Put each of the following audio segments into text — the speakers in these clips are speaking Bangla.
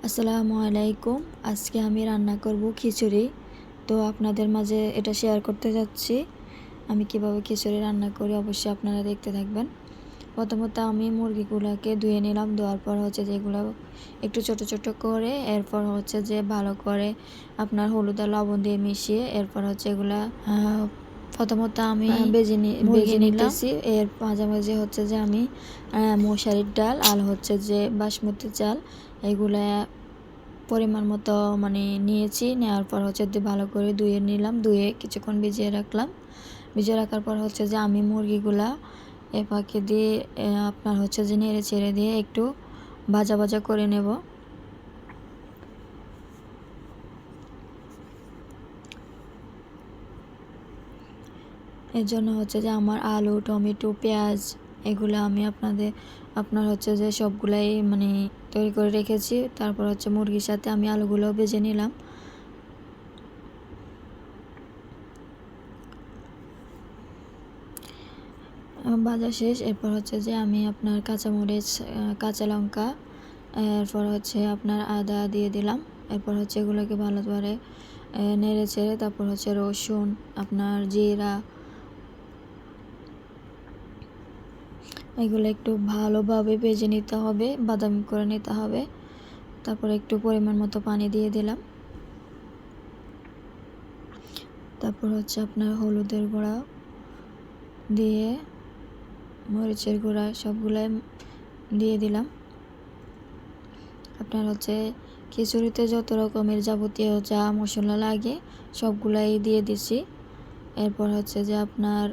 আসসালামু আলাইকুম। আজকে আমি রান্না করব খিচুড়ি। তো আপনাদের মাঝে এটা শেয়ার করতে যাচ্ছি আমি কিভাবে খিচুড়ি রান্না করি। অবশ্যই আপনারা দেখতে থাকবেন। প্রথমত আমি মুরগিগুলোকে ধুয়ে নিলাম। ধোয়ার পর যেগুলো একটু ছোট ছোট করে এরপর যে ভালো করে আপনার হলুদ আর লবণ দিয়ে মিশিয়ে এরপর এগুলা প্রথমত আমি বেজে নিতেছি। এর মাঝামাঝি যে আমি মশারির ডাল আর যে বাসমতি চাল এগুলা পরিমাণ মতো নিয়েছি। নেওয়ার পর ভালো করে ধুয়ে নিলাম। ধুয়ে কিছুক্ষণ ভিজিয়ে রাখলাম। ভিজিয়ে রাখার পর যে আমি মুরগিগুলা এ পাখি দিয়ে আপনার যে নেড়ে ছেড়ে দিয়ে একটু ভাজা ভাজা করে নেব। এর জন্য যে আমার আলু, টমেটো, পেঁয়াজ এগুলো আমি আপনার যে সবগুলাই তৈরি করে রেখেছি। তারপর মুরগির সাথে আমি আলুগুলো ভেজে নিলাম। ভাজা শেষ। এরপর যে আমি আপনার কাঁচামরিচ, কাঁচা লঙ্কা, এরপর আপনার আদা দিয়ে দিলাম। এরপর এগুলোকে ভালো করে নেড়ে চেড়ে তারপর রসুন, আপনার জিরা এগুলো একটু ভালোভাবে ভেজে নিতে হবে, বাদামি করে নিতে হবে। তারপর একটু পরিমাণ মতো পানি দিয়ে দিলাম। তারপর আপনার হলুদের গুঁড়া দিয়ে মরিচের গুঁড়া সবগুলাই দিয়ে দিলাম। আপনার খিচুড়িতে যত রকমের যাবতীয় যা মশলা লাগে সবগুলাই দিয়ে দিছি। এরপর যে আপনার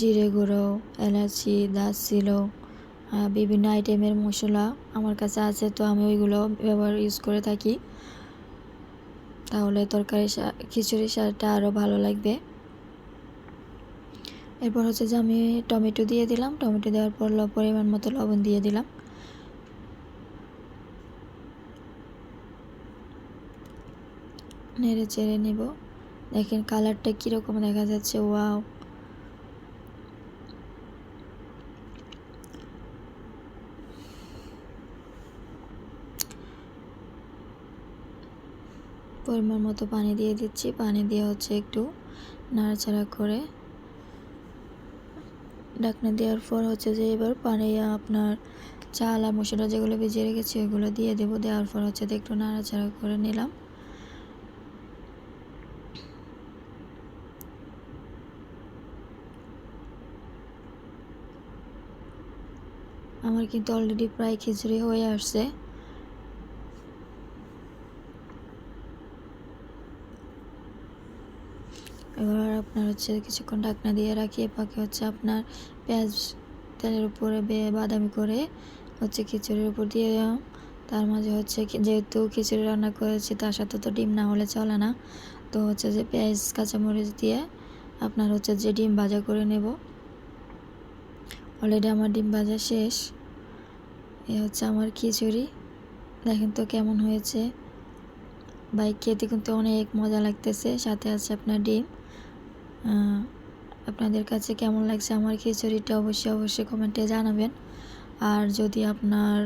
জিরে গুঁড়ো, এলাচি, দারচিনি, বিভিন্ন আইটেমের মশলা আমার কাছে আছে, তো আমি ওইগুলো ইউজ করে থাকি। তাহলে তরকারি খিচুড়ির স্বাদটা আরও ভালো লাগবে। এরপর যে আমি টমেটো দিয়ে দিলাম। টমেটো দেওয়ার পর পরিমাণ মতো লবণ দিয়ে দিলাম। নেড়ে চেড়ে নেব। দেখেন কালারটা কীরকম দেখা যাচ্ছে, ওয়াও! পরিমাণ মতো পানি দিয়ে দিচ্ছি। পানি দিয়ে একটু নাড়াচাড়া করে ঢাকনা দেওয়ার পর যে এবার পানি আপনার চাল আর মশলা যেগুলো ভিজিয়ে রেখেছি ওগুলো দিয়ে দেবো। দেওয়ার পর একটু নাড়াচাড়া করে নিলাম। আমার কিন্তু অলরেডি প্রায় খিচুড়ি হয়ে আসছে। এবার আপনার কিছুক্ষণ ঢাকনা দিয়ে রাখি। পাকে আপনার পেঁয়াজ তেলের উপরে বাদামি করে খিচুড়ির উপর দিয়ে দিলাম। তার মাঝে যেহেতু খিচুড়ি রান্না করেছি তার সাথে তো ডিম না হলে চলে না। তো যে পেঁয়াজ কাঁচামরিচ দিয়ে আপনার যে ডিম ভাজা করে নেব। অলরেডি আমার ডিম ভাজা শেষ। এ আমার খিচুড়ি। দেখেন তো কেমন হয়েছে। বাইক খেতে কিন্তু অনেক মজা লাগতেছে। সাথে আছে আপনার ডিম। আপনাদের কাছে কেমন লাগছে আমার খিচুড়িটা অবশ্যই কমেন্টে জানাবেন। আর যদি আপনার